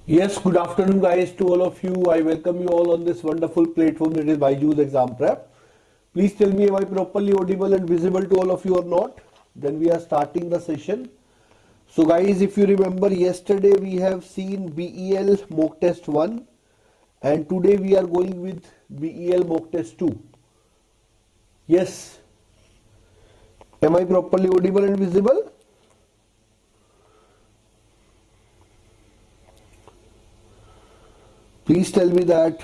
Yes, good afternoon guys to all of you. I welcome you all on this wonderful platform that is BYJU'S exam prep. Please tell me, am I properly audible and visible to all of you or not? Then we are starting the session. So guys, if you remember, yesterday we have seen BEL mock test 1 and today we are going with BEL mock test 2. Yes. Am I properly audible and visible? Please tell me that.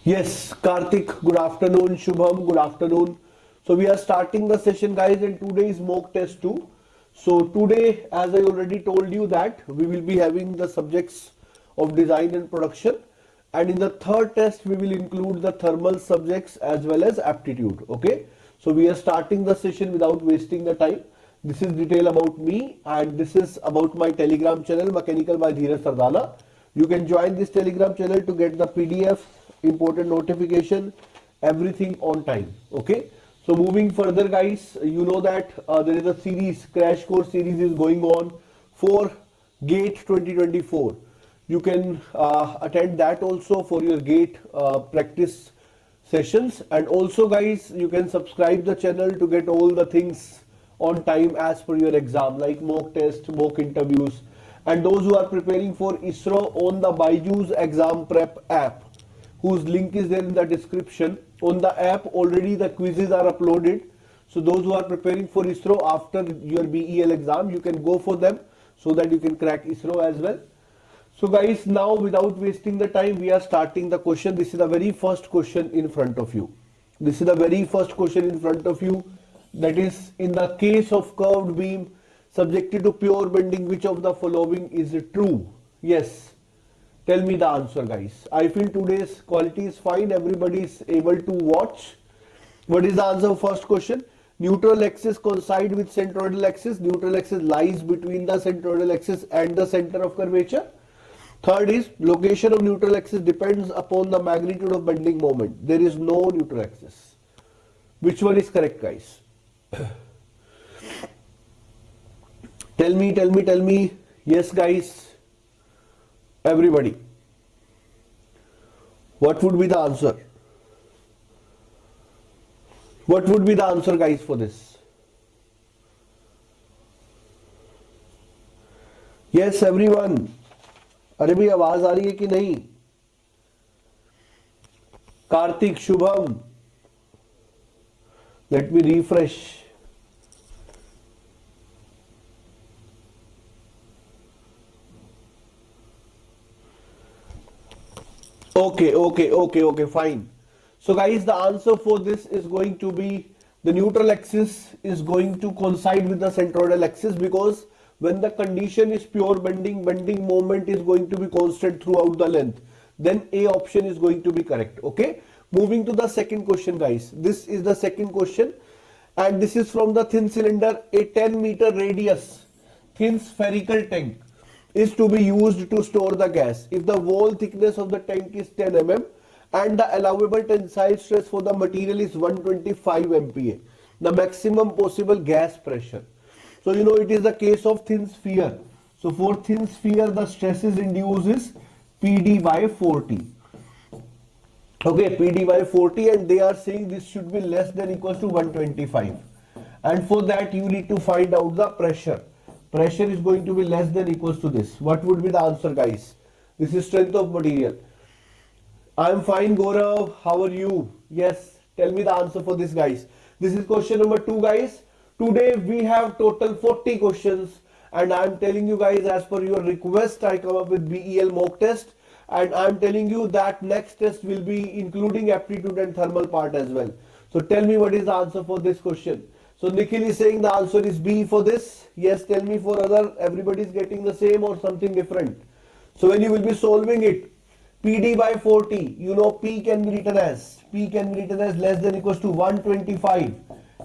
Yes, Karthik, good afternoon. Shubham, good afternoon. So we are starting the session guys, and today is mock test 2. So today, as I already told you, that we will be having the subjects of design and production, and in the third test we will include the thermal subjects as well as aptitude. Okay, so we are starting the session without wasting the time. This is detail about me and this is about my Telegram channel, Mechanical by Dheeraj Sardana. You can join this Telegram channel to get the PDF, important notification, everything on time. Okay, so moving further guys, you know that there is a series, crash course series is going on for GATE 2024. You can attend that also for your GATE practice sessions, and also guys, you can subscribe the channel to get all the things on time as per your exam, like mock test, mock interviews, and those who are preparing for ISRO on the BYJU'S exam prep app, whose link is there in the description. On the app already the quizzes are uploaded, so those who are preparing for ISRO after your BEL exam, you can go for them so that you can crack ISRO as well. So guys, now without wasting the time, we are starting the question. This is the very first question in front of you. This is the very first question in front of you. That is, in the case of curved beam subjected to pure bending, which of the following is true? Yes, tell me the answer guys. I feel today's quality is fine, everybody is able to watch. What is the answer? First question: neutral axis coincide with centroidal axis. Neutral axis lies between the centroidal axis and the center of curvature. Third is, location of neutral axis depends upon the magnitude of bending moment. There is no neutral axis. Which one is correct guys? Tell me. Yes guys, everybody, what would be the answer? What would be the answer guys for this? Yes everyone. अरे भाई आवाज आ रही है कि नहीं? Kartik, Shubham, let me refresh. Okay, fine. So guys, the answer for this is going to be the neutral axis is going to coincide with the centroidal axis, because when the condition is pure bending, bending moment is going to be constant throughout the length. Then A option is going to be correct. Okay. Moving to the second question guys. This is the second question, and this is from the thin cylinder. A 10-meter radius thin spherical tank is to be used to store the gas. If the wall thickness of the tank is 10 mm and the allowable tensile stress for the material is 125 MPa, the maximum possible gas pressure. So you know it is the case of thin sphere. So for thin sphere, the stresses induced is PD by 40. Okay, PD by 40, and they are saying this should be less than equals to 125. And for that you need to find out the pressure. Pressure is going to be less than equals to this. What would be the answer guys? This is strength of material. I am fine, Gaurav. How are you? Yes, tell me the answer for this guys. This is question number 2 guys. Today we have total 40 questions, and I am telling you guys, as per your request, I come up with BEL mock test, and I am telling you that next test will be including aptitude and thermal part as well. So tell me what is the answer for this question. So Nikhil is saying the answer is B for this. Yes, tell me for other, everybody is getting the same or something different. So when you will be solving it, PD by 40, you know P can be written as less than equals to 125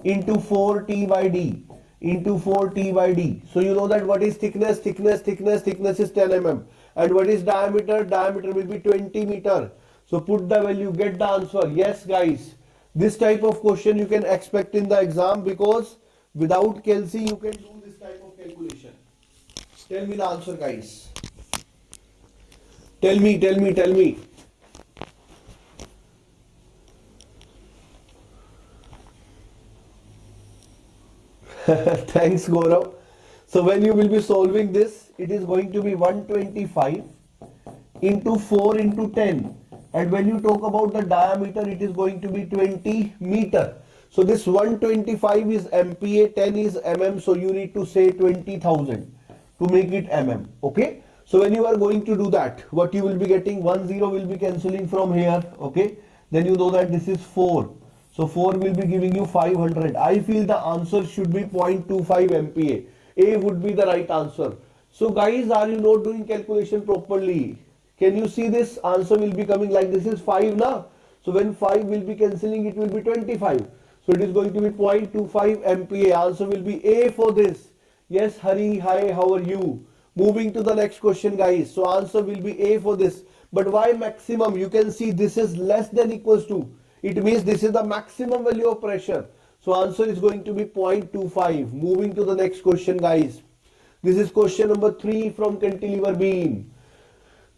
into 4T by D into 4T by D. So you know that what is thickness? Thickness is 10 mm. And what is diameter? Diameter will be 20 meter. So put the value, get the answer. Yes guys, this type of question you can expect in the exam, because without calci you can do this type of calculation. Tell me the answer, guys. Tell me, tell me, tell me. Thanks, Gaurav. So when you will be solving this, it is going to be 125 into 4 into 10. And when you talk about the diameter, it is going to be 20 meter. So this 125 is MPa, 10 is mm. So you need to say 20,000 to make it mm. Okay. So when you are going to do that, what you will be getting, 10 will be cancelling from here. Okay. Then you know that this is 4. So 4 will be giving you 500. I feel the answer should be 0.25 MPa. A would be the right answer. So guys, are you not doing calculation properly? Can you see this answer will be coming like this is 5 now. So when 5 will be cancelling, it will be 25. So it is going to be 0.25 MPa. Answer will be A for this. Yes, Hari, hi, how are you? Moving to the next question, guys. So answer will be A for this. But why maximum? You can see this is less than equals to. It means this is the maximum value of pressure. So answer is going to be 0.25. Moving to the next question, guys. This is question number 3 from cantilever beam.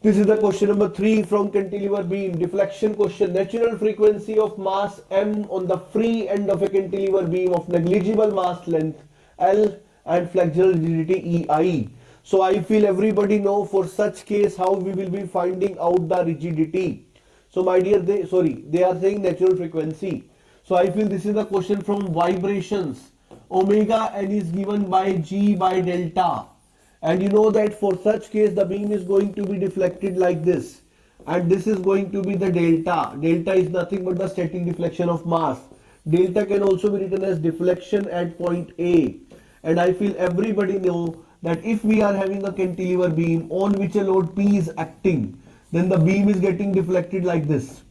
This is the question number 3 from cantilever beam. Deflection question. Natural frequency of mass m on the free end of a cantilever beam of negligible mass length L and flexural rigidity EI. So I feel everybody know for such case how we will be finding out the rigidity. So my dear, they are saying natural frequency. So I feel this is the question from vibrations. Omega n is given by G by delta. And you know that for such case the beam is going to be deflected like this. And this is going to be the delta. Delta is nothing but the static deflection of mass. Delta can also be written as deflection at point A. And I feel everybody know that if we are having a cantilever beam on which a load P is acting, then the beam is getting deflected like this.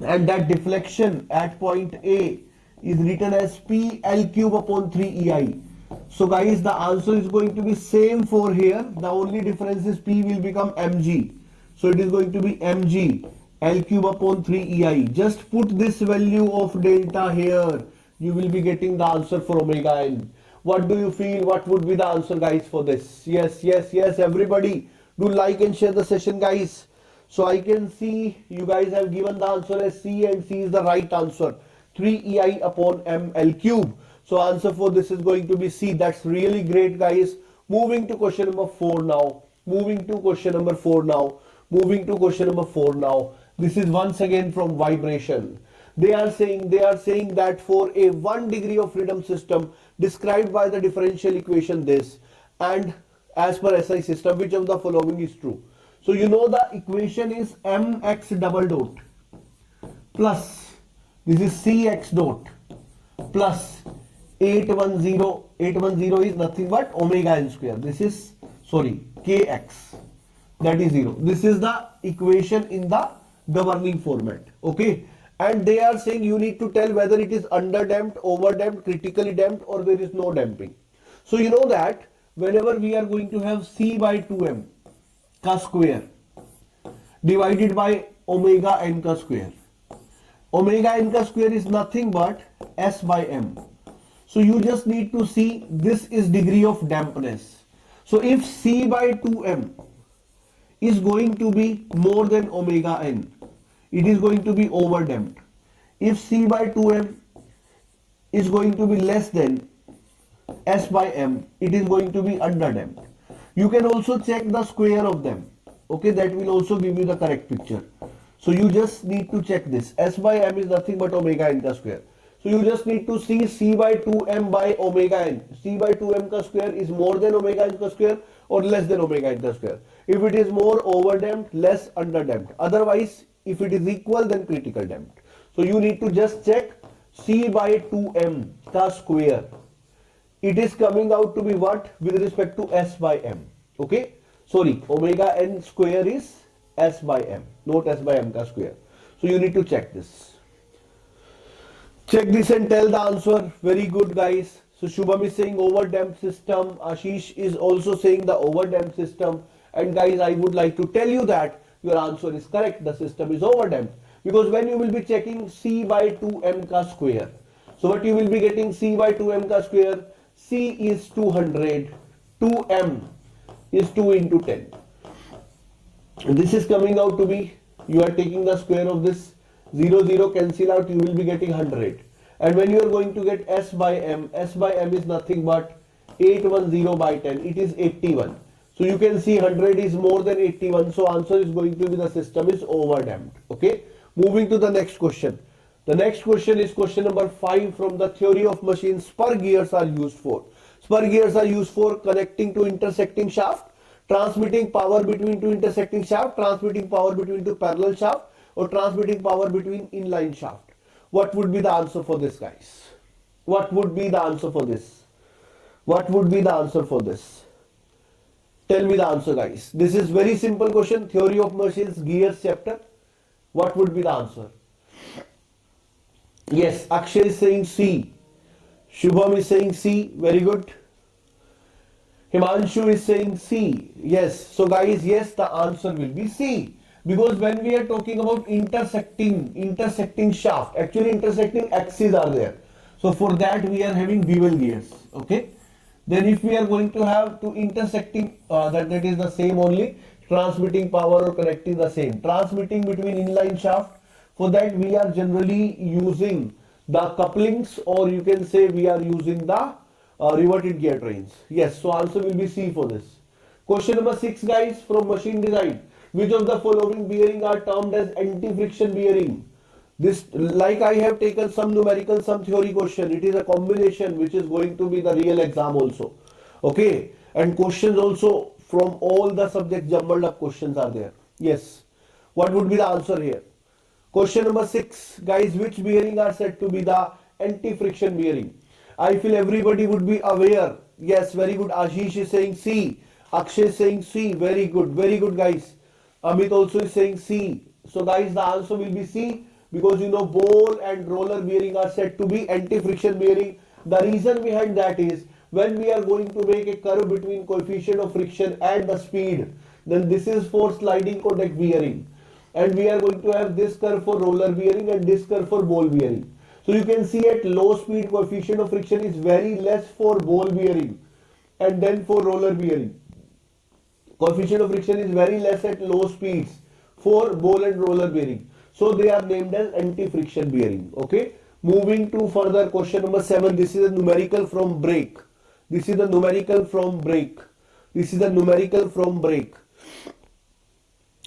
And that deflection at point A is written as PL cube upon 3 EI. So guys, the answer is going to be same for here. The only difference is P will become mg. So it is going to be mg L cube upon 3 EI. Just put this value of delta here. You will be getting the answer for omega n. What do you feel? What would be the answer, guys, for this? Yes, yes, yes. Everybody do like and share the session, guys. So I can see you guys have given the answer as C, and C is the right answer. 3 EI upon ml cube. So answer for this is going to be C. That's really great, guys. Moving to question number 4 now. Moving to question number 4 now. Moving to question number 4 now. This is once again from vibration. They are saying that for a 1 degree of freedom system described by the differential equation this, and as per SI system, which of the following is true? So you know the equation is mx double dot plus this is cx dot plus 810 is nothing but omega n square. This is kx, that is 0. This is the equation in the governing format. Okay. And they are saying you need to tell whether it is underdamped, overdamped, critically damped, or there is no damping. So you know that whenever we are going to have C by 2m ka square divided by omega n ka square. Omega n ka square is nothing but S by m. So you just need to see this is degree of dampness. So if C by 2m is going to be more than omega n, it is going to be overdamped. If C by 2m is going to be less than S by m, it is going to be underdamped. You can also check the square of them. Okay, that will also give you the correct picture. So you just need to check this. S by m is nothing but omega n ka square. So you just need to see C by 2m by omega n. C by 2m ka square is more than omega n ka square or less than omega n ka square. If it is more overdamped, less underdamped. Otherwise, if it is equal, then critical damped. So you need to just check C by 2m ka square. It is coming out to be what with respect to S by m. Okay. Omega n square is S by m, not S by m ka square. So you need to check this. Check this and tell the answer. Very good, guys. So Shubham is saying overdamped system. Ashish is also saying the overdamped system. And guys, I would like to tell you that your answer is correct. The system is overdamped. Because when you will be checking C by 2m ka square. So what you will be getting C by 2m ka square. C is 200. 2m is 2 into 10. This is coming out to be, you are taking the square of this, 0, 0 cancel out, you will be getting 100. And when you are going to get S by M is nothing but 810 by 10, it is 81. So you can see 100 is more than 81, so answer is going to be the system is overdamped. Okay, moving to the next question. The next question is question number 5 from the theory of machines. Spur gears are used for. Spur gears are used for connecting to intersecting shaft, transmitting power between two intersecting shaft, transmitting power between two parallel shaft, or transmitting power between inline shaft. What would be the answer for this, guys? What would be the answer for this? What would be the answer for this? Tell me the answer, guys. This is very simple question. Theory of machines, gears chapter. What would be the answer? Yes, Akshay is saying C. Shubham is saying C. Very good. Himanshu is saying C. Yes. So guys, yes, the answer will be C. Because when we are talking about intersecting shaft, actually intersecting axes are there. So for that we are having BEL gears. Okay. Then if we are going to have to intersecting, that is the same only, transmitting power or connecting the same. Transmitting between inline shaft, for that we are generally using the couplings, or you can say we are using the reverted gear trains. Yes, so answer will be C for this. Question number 6, guys, from machine design. Which of the following bearing are termed as anti-friction bearing? This, like I have taken some numerical, some theory question. It is a combination which is going to be the real exam also. Okay, and questions also from all the subjects, jumbled up questions are there. Yes, what would be the answer here? Question number 6, guys, which bearing are said to be the anti-friction bearing? I feel everybody would be aware. Yes, very good. Ashish is saying C. Akshay is saying C. Very good, guys. Amit also is saying C. So guys, the answer will be C, because you know ball and roller bearing are said to be anti-friction bearing. The reason behind that is, when we are going to make a curve between coefficient of friction and the speed, then this is for sliding contact bearing, and we are going to have this curve for roller bearing and this curve for ball bearing. So you can see at low speed coefficient of friction is very less for ball bearing, and then for roller bearing coefficient of friction is very less at low speeds for ball and roller bearing. So they are named as anti-friction bearing. Okay. Moving to further question number 7. This is a numerical from brake. This is the numerical from brake. This is the numerical from brake.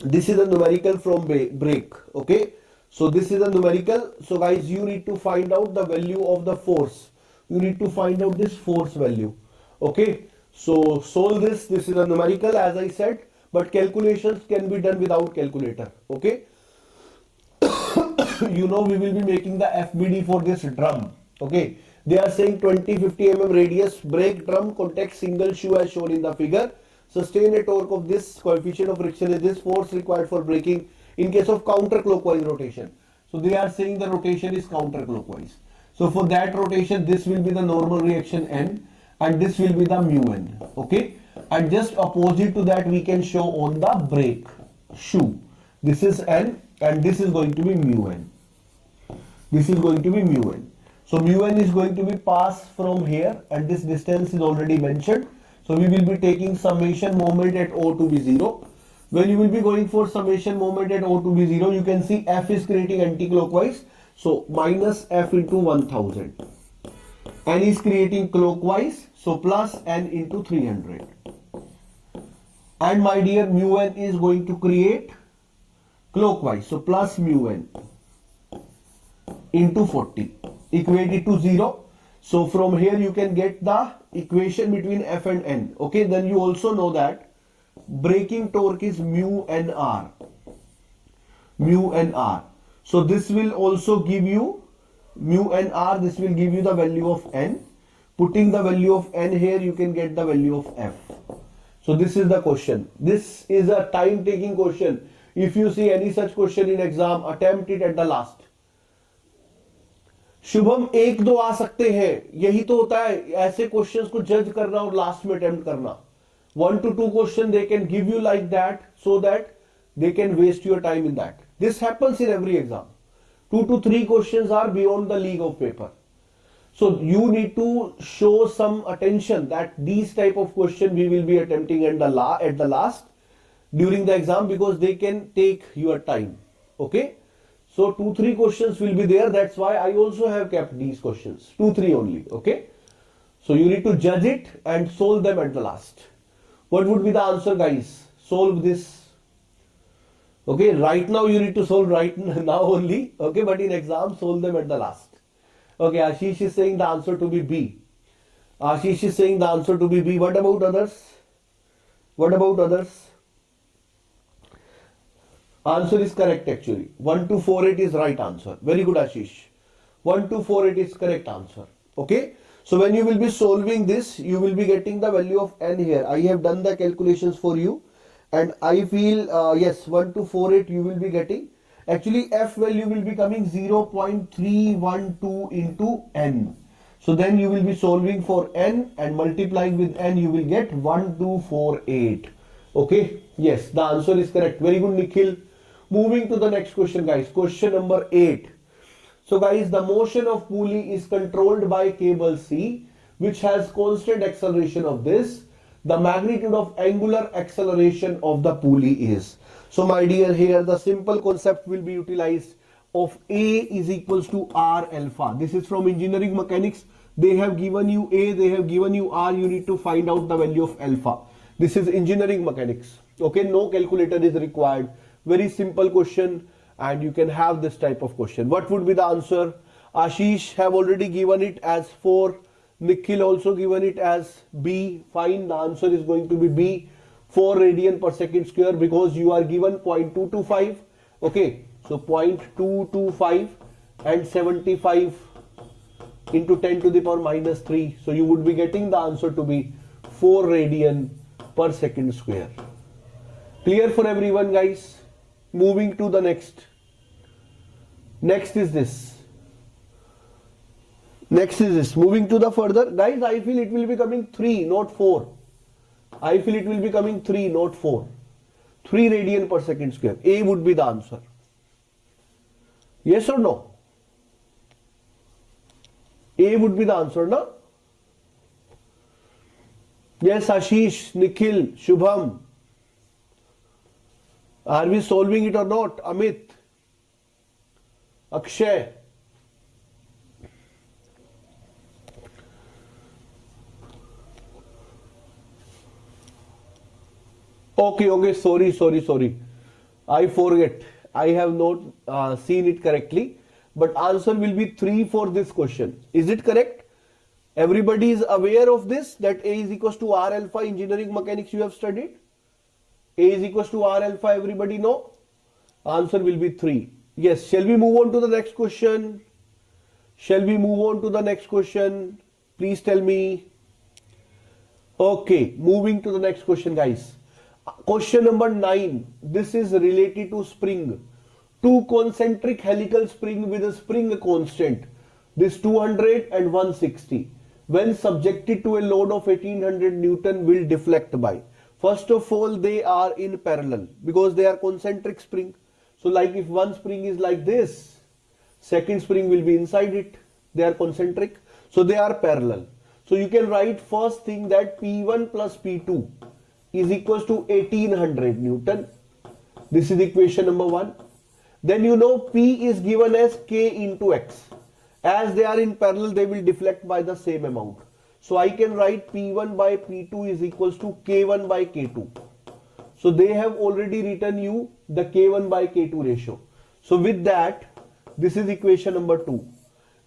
This is the numerical from brake. Okay. So this is the numerical. So guys, you need to find out the value of the force. You need to find out this force value. Okay. So solve this. This is a numerical, as I said, but calculations can be done without calculator. Okay. You know, we will be making the FBD for this drum. Okay. They are saying 20-50 mm radius brake drum contact single shoe as shown in the figure. Sustain a torque of this, coefficient of friction is this, force required for braking in case of counterclockwise rotation. So they are saying the rotation is counterclockwise. So for that rotation, this will be the normal reaction N, and this will be the mu N. Okay. And just opposite to that we can show on the brake shoe. This is N and this is going to be mu N. This is going to be mu N. So mu N is going to be passed from here, and this distance is already mentioned. So we will be taking summation moment at O to be 0. When you will be going for summation moment at O to be 0, you can see F is creating anti-clockwise. So minus F into 1000. N is creating clockwise. So plus N into 300. And my dear, mu N is going to create clockwise. So plus mu N into 40. Equate it to 0. So from here you can get the equation between F and N. Okay, then you also know that braking torque is mu NR. Mu NR. So this will also give you mu NR. This will give you the value of N. Putting the value of N here, you can get the value of F. So this is the question. This is a time taking question. If you see any such question in exam, attempt it at the last. Shubham एक दो आ सकते हैं, यही तो होता है ऐसे questions को जज करना और लास्ट में अटेम्प्ट करना. 1 to 2 question they can give you like that, so that they can waste your time in that. This happens in every exam. 2 to 3 questions are beyond the league of paper. So you need to show some attention that these type of question we will be attempting at the last during the exam, because they can take your time. Okay, so 2-3 questions will be there. That's why I also have kept these questions 2-3 only. Okay, so you need to judge it and solve them at the last. What would be the answer, guys? Solve this. Okay, right now you need to solve right now only. Okay, but in exam solve them at the last. Okay, Ashish is saying the answer to be B. Ashish is saying the answer to be B. What about others? What about others? Answer is correct actually. 1248 is right answer. Very good, Ashish. 1248 is correct answer. Okay. So when you will be solving this, you will be getting the value of n here. I have done the calculations for you, and I feel yes, 1248 you will be getting. Actually, f value will be coming 0.312 into n. So then you will be solving for n and multiplying with n, you will get 1248. Okay, yes, the answer is correct. Very good, Nikhil. Moving to the next question, guys. Question number 8. So guys, the motion of pulley is controlled by cable C, which has constant acceleration of this. The magnitude of angular acceleration of the pulley is. So my dear, here the simple concept will be utilized of A is equals to R alpha. This is from engineering mechanics. They have given you A, they have given you R. You need to find out the value of alpha. This is engineering mechanics. Okay, no calculator is required. Very simple question, and you can have this type of question. What would be the answer? Ashish have already given it as 4. Nikhil also given it as B. Fine, the answer is going to be B. 4 radian per second square, because you are given 0.225. Okay, so 0.225 and 75 into 10 to the power minus 3. So you would be getting the answer to be 4 radian per second square. Clear for everyone, guys? Moving to the next. Next is this. Moving to the further. Guys, I feel it will be coming 3, not 4. I feel it will be coming 3, not 4. 3 radian per second square. A would be the answer. Yes or no? A would be the answer, no? Yes, Ashish, Nikhil, Shubham. Are we solving it or not? Amit, Akshay. Okay, sorry. I forget. I have not seen it correctly. But answer will be 3 for this question. Is it correct? Everybody is aware of this, that A is equals to R alpha. Engineering mechanics you have studied. A is equals to R alpha, everybody know? Answer will be 3. Yes, shall we move on to the next question? Please tell me. Okay, moving to the next question, guys. Question number 9. This is related to spring. Two concentric helical spring with a spring constant. This 200 and 160. When subjected to a load of 1800 Newton will deflect by. First of all, they are in parallel because they are concentric spring. So like if one spring is like this, second spring will be inside it. They are concentric. So they are parallel. So you can write first thing that P1 plus P2 is equals to 1800 Newton. This is equation number 1. Then you know P is given as K into X. As they are in parallel, they will deflect by the same amount. So I can write P1 by P2 is equals to K1 by K2. So they have already written you the K1 by K2 ratio. So with that, this is equation number 2.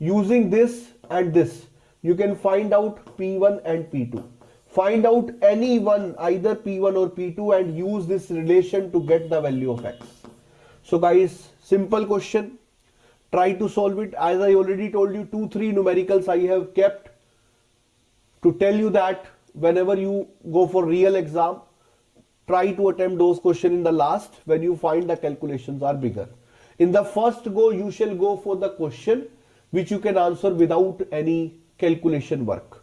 Using this and this, you can find out P1 and P2. Find out any one, either P1 or P2, and use this relation to get the value of X. So guys, simple question. Try to solve it. As I already told you, 2-3 numericals I have kept to tell you that whenever you go for real exam, try to attempt those questions in the last when you find the calculations are bigger. In the first go, you shall go for the question which you can answer without any calculation work.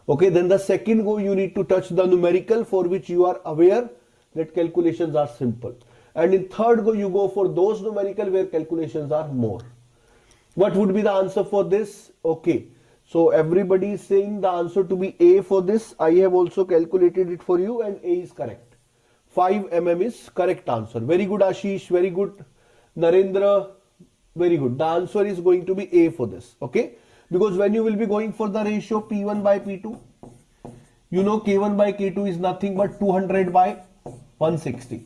Okay, then the second go, you need to touch the numerical for which you are aware that calculations are simple. And in third go, you go for those numerical where calculations are more. What would be the answer for this? Okay, So everybody is saying the answer to be A for this. I have also calculated it for you and A is correct. 5 mm is correct answer. Very good Ashish, very good Narendra, very good. The answer is going to be A for this, okay? Because when you will be going for the ratio P1 by P2, you know K1 by K2 is nothing but 200 by 160.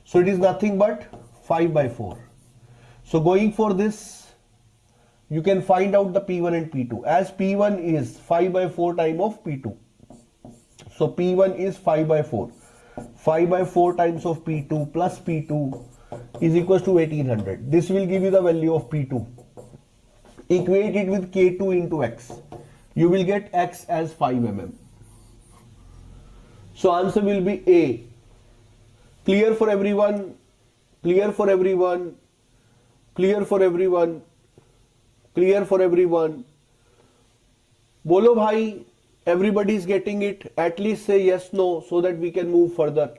So it is nothing but 5 by 4. So going for this, you can find out the P1 and P2 as P1 is 5 by 4 time of P2. So P1 is 5 by 4. 5 by 4 times of P2 plus P2 is equals to 1800. This will give you the value of P2. Equate it with K2 into X. You will get X as 5 mm. So answer will be A. Clear for everyone? Clear for everyone? Clear for everyone? Clear for everyone? Bolo bhai, everybody is getting it. At least say yes, no, so that we can move further.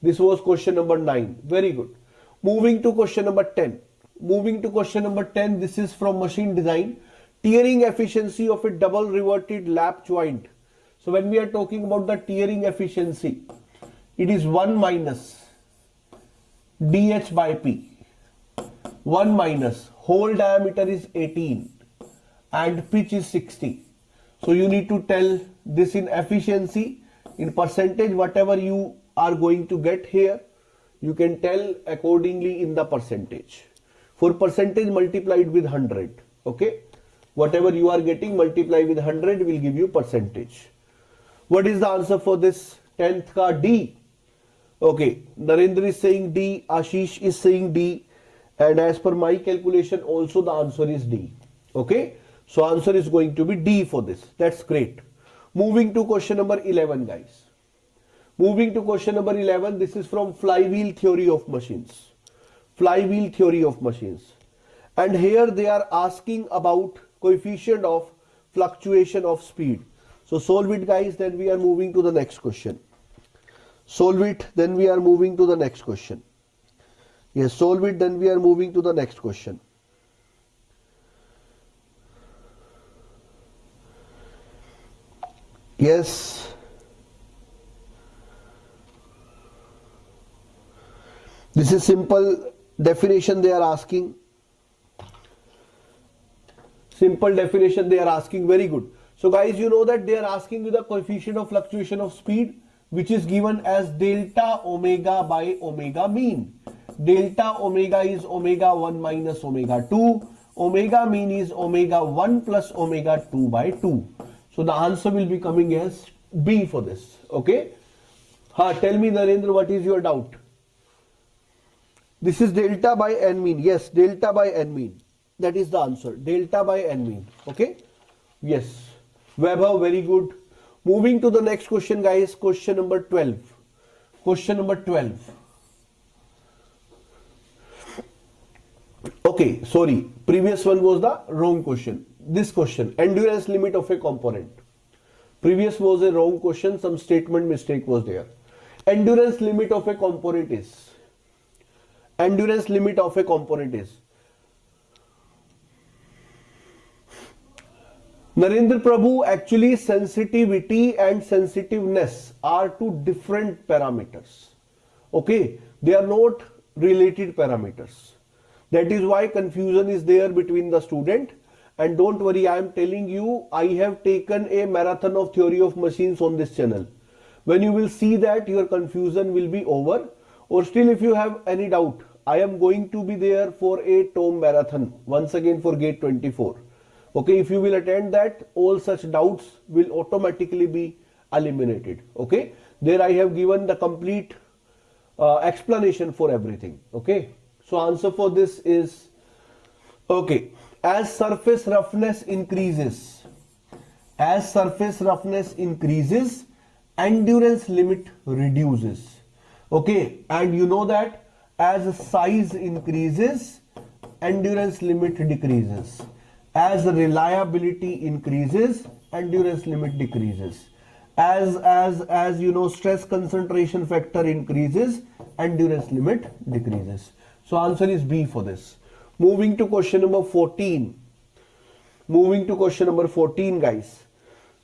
This was question number 9. Very good. Moving to question number 10. Moving to question number 10. This is from machine design. Tearing efficiency of a double reverted lap joint. So when we are talking about the tearing efficiency, it is 1 minus dH by P. 1 minus hole diameter is 18 and pitch is 60. So you need to tell this in efficiency, in percentage, whatever you are going to get here, you can tell accordingly in the percentage. For percentage, multiplied with 100. Okay, whatever you are getting, multiply with 100 will give you percentage. What is the answer for this 10th ka? D. Okay, Narendra is saying D, Ashish is saying D, and as per my calculation also the answer is D. Okay, so answer is going to be D for this. That's great. Moving to question number 11, guys. Moving to question number 11, this is from flywheel theory of machines. Flywheel theory of machines. And here they are asking about coefficient of fluctuation of speed. So solve it, guys, then we are moving to the next question. Solve it, then we are moving to the next question. Yes, solve it, then we are moving to the next question. Yes. This is simple definition they are asking. Simple definition they are asking. Very good. So guys, you know that they are asking you the coefficient of fluctuation of speed, which is given as delta omega by omega mean. Delta omega is omega 1 minus omega 2. Omega mean is omega 1 plus omega 2 by 2. So the answer will be coming as B for this. Okay. Tell me, Narendra, what is your doubt? This is delta by n mean. Yes, delta by n mean. That is the answer. Delta by n mean. Okay. Yes. Vaibhav, very good. Moving to the next question, guys. Question number 12. Question number 12. Okay, sorry. Previous one was the wrong question. This question, endurance limit of a component. Previous was a wrong question. Some statement mistake was there. Endurance limit of a component is. Endurance limit of a component is. Narendra Prabhu, actually sensitivity and sensitiveness are two different parameters. Okay, they are not related parameters. That is why confusion is there between the student. And don't worry, I am telling you, I have taken a marathon of theory of machines on this channel. When you will see that, your confusion will be over. Or still, if you have any doubt, I am going to be there for a tome marathon once again for gate 24. Okay, if you will attend that, all such doubts will automatically be eliminated. Okay, there I have given the complete explanation for everything. Okay, so answer for this is, okay, as surface roughness increases, endurance limit reduces. Okay, and you know that as size increases, endurance limit decreases. As reliability increases, endurance limit decreases. As you know, stress concentration factor increases, endurance limit decreases. So answer is B for this. Moving to question number 14. Moving to question number 14, guys.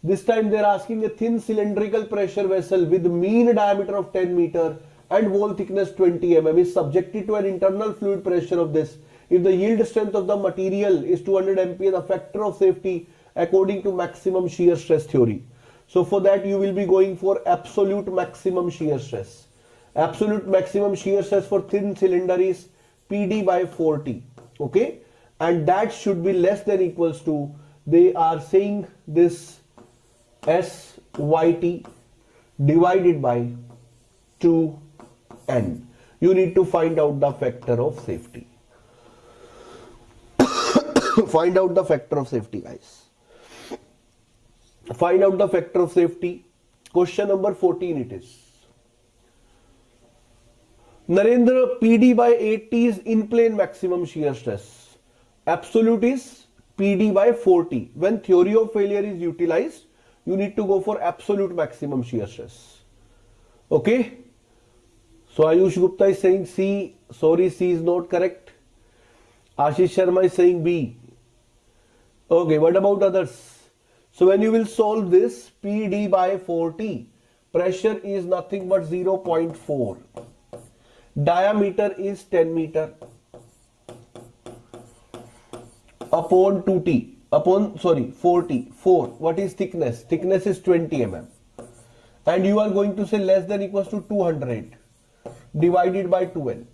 This time they are asking a thin cylindrical pressure vessel with mean diameter of 10 meter and wall thickness 20 mm is subjected to an internal fluid pressure of this. If the yield strength of the material is 200 MPa, the factor of safety according to maximum shear stress theory. So for that you will be going for absolute maximum shear stress. Absolute maximum shear stress for thin cylinder is PD by 40. Okay, and that should be less than equals to, they are saying this, SYT divided by 2N. You need to find out the factor of safety. Find out the factor of safety, guys. Find out the factor of safety. Question number 14 it is. Narendra, PD by 80 is in plane maximum shear stress. Absolute is PD by 40. When theory of failure is utilized, you need to go for absolute maximum shear stress. Okay. So Ayush Gupta is saying C. Sorry, C is not correct. Ashish Sharma is saying B. Okay, what about others? So when you will solve this, PD by 40, pressure is nothing but 0.4. Diameter is 10 meter upon 2T. Upon 40. 4. What is thickness? Thickness is 20 mm. And you are going to say less than equals to 200 divided by 2N.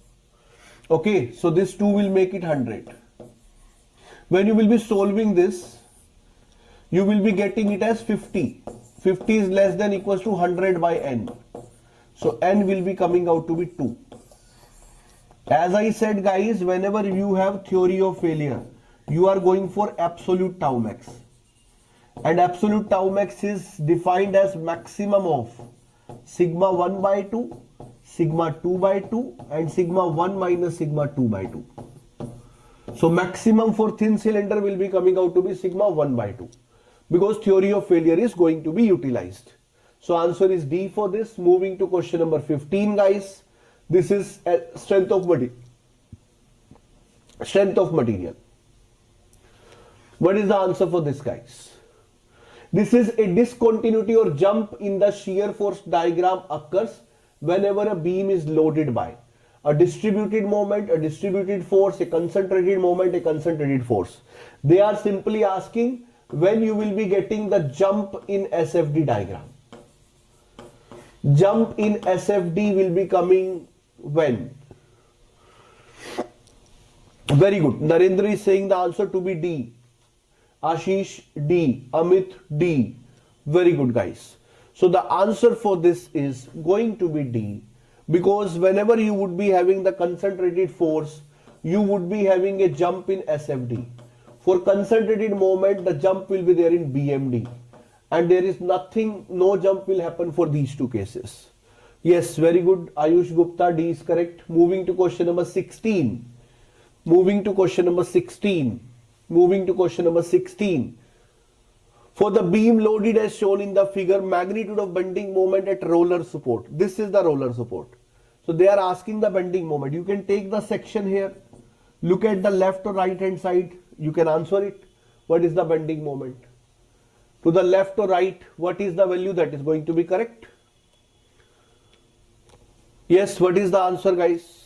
Okay, so this 2 will make it 100. When you will be solving this, you will be getting it as 50. 50 is less than equals to 100 by N. So N will be coming out to be 2. As I said, guys, whenever you have theory of failure, you are going for absolute tau max. And absolute tau max is defined as maximum of sigma 1 by 2, sigma 2 by 2 and sigma 1 minus sigma 2 by 2. So maximum for thin cylinder will be coming out to be sigma 1 by 2 because theory of failure is going to be utilized. So answer is D for this. Moving to question number 15, guys. This is strength of material. Strength of material. What is the answer for this, guys? This is a discontinuity or jump in the shear force diagram occurs whenever a beam is loaded by a distributed moment, a distributed force, a concentrated moment, a concentrated force. They are simply asking when you will be getting the jump in SFD diagram. Jump in SFD will be coming when? Very good. Narendra is saying the answer to be D. Ashish D. Amit D. Very good, guys. So the answer for this is going to be D, because whenever you would be having the concentrated force, you would be having a jump in SFD. For concentrated moment, the jump will be there in BMD. And there is nothing, no jump will happen for these two cases. Yes, very good. Ayush Gupta, D is correct. Moving to question number 16. Moving to question number 16. Moving to question number 16. For the beam loaded as shown in the figure, magnitude of bending moment at roller support. This is the roller support. So they are asking the bending moment. You can take the section here. Look at the left or right hand side. You can answer it. What is the bending moment? To the left or right, what is the value that is going to be correct? Yes, what is the answer, guys?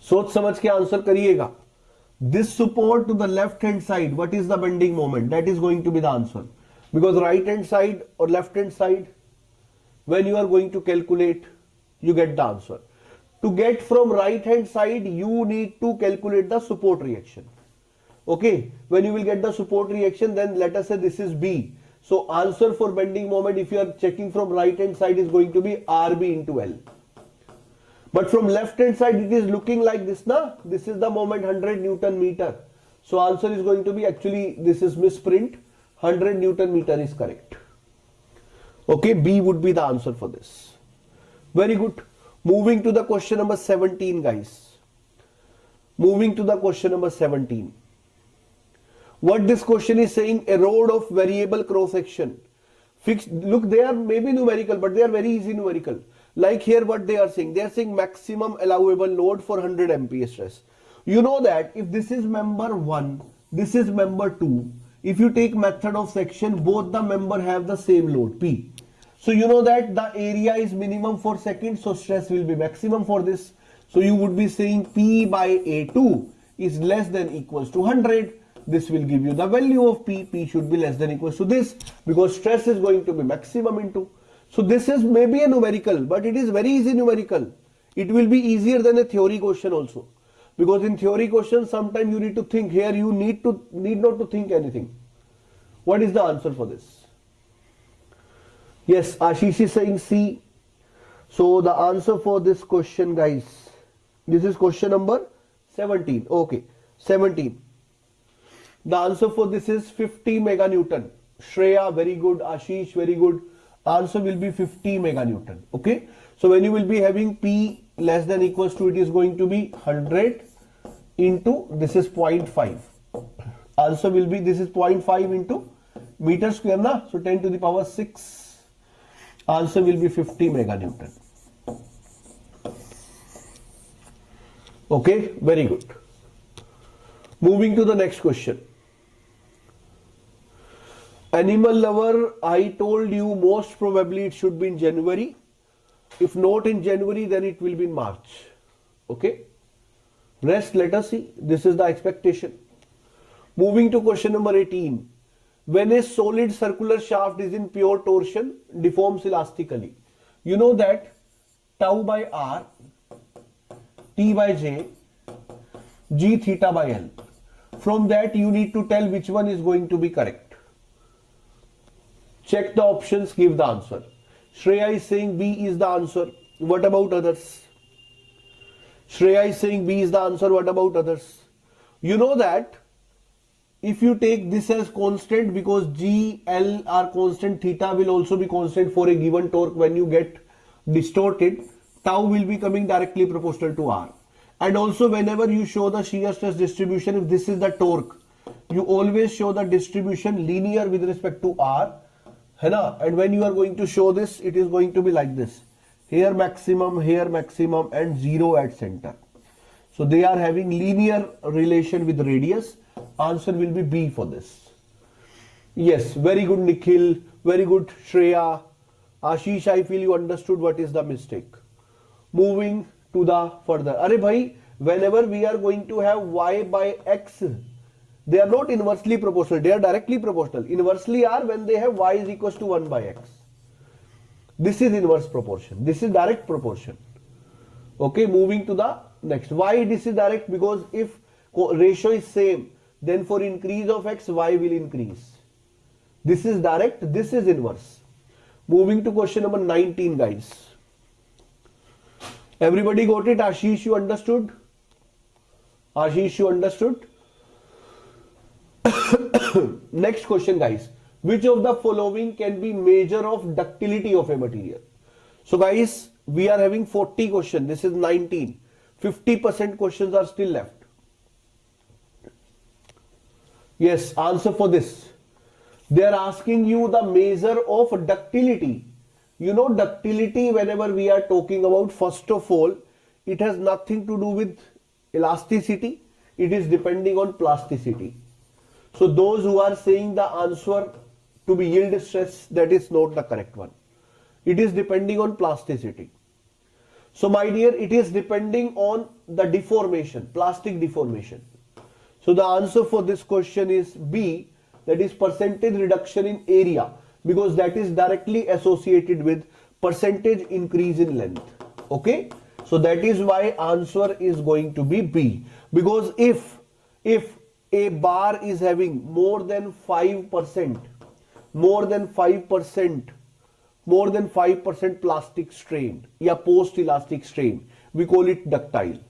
सोच समझ के answer करिएगा. This support to the left hand side, what is the bending moment? That is going to be the answer. Because right hand side or left hand side, when you are going to calculate, you get the answer. To get from right hand side, you need to calculate the support reaction. Okay, when you will get the support reaction, then let us say this is B. So answer for bending moment, if you are checking from right hand side, is going to be RB into L. But from left hand side, it is looking like this, na? This is the moment 100 Newton meter. So answer is going to be, actually this is misprint, 100 Newton meter is correct. Okay, B would be the answer for this. Very good. Moving to the question number 17, guys. Moving to the question number 17. What this question is saying, a rod of variable cross section. Fixed, look, they are maybe numerical, but they are very easy numerical. Like here what they are saying maximum allowable load for 100 MPa stress. You know that if this is member 1, This is member 2. If you take method of section, both the member have the same load P. So you know that the area is minimum for second, so stress will be maximum for this. So you would be saying P by A2 is less than equals to 100. This will give you the value of P. P should be less than equals to this because stress is going to be maximum into. So this is maybe a numerical, but it is very easy numerical. It will be easier than a theory question also. Because in theory questions, sometimes you need to think. Here you need not to think anything. What is the answer for this? Yes, Ashish is saying C. So the answer for this question, guys, this is question number 17. Okay, 17. The answer for this is 50 meganewton. Shreya, very good. Ashish, very good. Answer will be 50 meganewton. Okay. So when you will be having P less than equals to, it is going to be 100 into, this is 0.5. Answer will be, this is 0.5 into meter square na. So 10 to the power 6. Answer will be 50 meganewton. Okay. Very good. Moving to the next question. Animal lover, I told you most probably it should be in January. If not in January, then it will be in March. Okay. Rest, let us see. This is the expectation. Moving to question number 18. When a solid circular shaft is in pure torsion, deforms elastically. You know that tau by R, T by J, G theta by L. From that you need to tell which one is going to be correct. Check the options, give the answer. Shreya is saying B is the answer. What about others? Shreya is saying B is the answer. What about others? You know that if you take this as constant, because G, L are constant, theta will also be constant for a given torque. When you get distorted, tau will be coming directly proportional to R. And also whenever you show the shear stress distribution, if this is the torque, you always show the distribution linear with respect to R. And when you are going to show this, it is going to be like this. Here maximum, and 0 at center. So they are having linear relation with radius. Answer will be B for this. Yes, very good Nikhil, very good Shreya. Ashish, I feel you understood what is the mistake. Moving to the further. Arey bhai, whenever we are going to have y by x, they are not inversely proportional, they are directly proportional. Inversely are when they have y is equals to 1 by x. This is inverse proportion. This is direct proportion. Okay, moving to the next. Why this is direct? Because if ratio is same, then for increase of x, y will increase. This is direct, this is inverse. Moving to question number 19, guys. Everybody got it? Ashish, you understood? Ashish, you understood? Next question, guys. Which of the following can be measure of ductility of a material? So guys, we are having 40 questions. This is 19. 50% questions are still left. Yes, answer for this. They are asking you the measure of ductility. You know ductility, whenever we are talking about, first of all, it has nothing to do with elasticity. It is depending on plasticity. So those who are saying the answer to be yield stress, that is not the correct one. It is depending on plasticity. So my dear, it is depending on the deformation, plastic deformation. So the answer for this question is B, that is percentage reduction in area, because that is directly associated with percentage increase in length. Okay, so that is why answer is going to be B, because if a bar is having more than 5% plastic strain, post elastic strain, we call it ductile.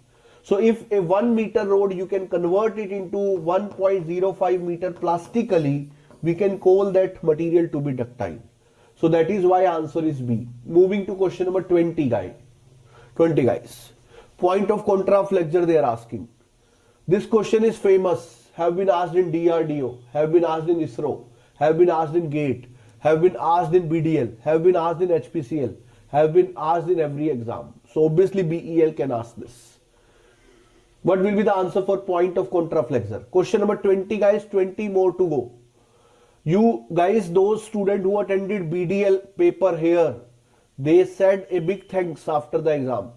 So if a 1 meter rod, you can convert it into 1.05 meter plastically, we can call that material to be ductile. So that is why answer is B. Moving to question number 20, guys. Point of contraflexure they are asking. This question is famous, have been asked in DRDO, have been asked in ISRO, have been asked in GATE, have been asked in BDL, have been asked in HPCL, have been asked in every exam. So obviously BEL can ask this. What will be the answer for point of contraflexure? Question number 20 guys, 20 more to go. You guys, those students who attended BDL paper here, they said a big thanks after the exam